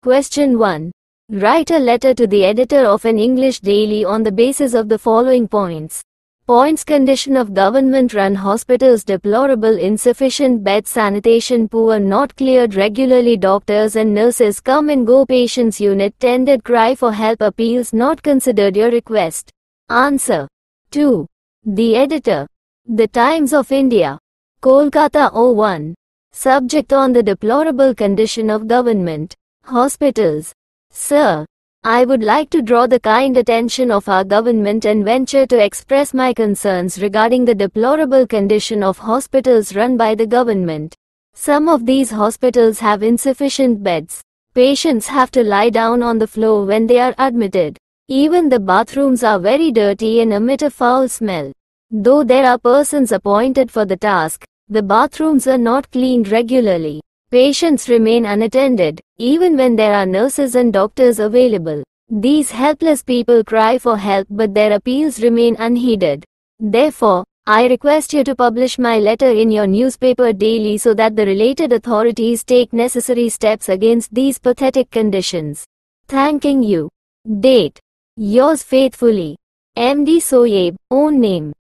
Question 1. Write a letter to the editor of an English daily on the basis of the following points. Points: condition of government-run hospitals deplorable, insufficient beds, sanitation poor, not cleared regularly, doctors and nurses come and go, patients unit tended, cry for help, appeals not considered, your request. Answer. 2. The editor. The Times of India. Kolkata 01. Subject: on the deplorable condition of government hospitals. Sir, I would like to draw the kind attention of our government and venture to express my concerns regarding the deplorable condition of hospitals run by the government. Some of these hospitals have insufficient beds. Patients have to lie down on the floor when they are admitted. Even the bathrooms are very dirty and emit a foul smell. Though there are persons appointed for the task, the bathrooms are not cleaned regularly. Patients remain unattended, even when there are nurses and doctors available. These helpless people cry for help, but their appeals remain unheeded. Therefore, I request you to publish my letter in your newspaper daily so that the related authorities take necessary steps against these pathetic conditions. Thanking you. Date. Yours faithfully. MD Soyeb, own name.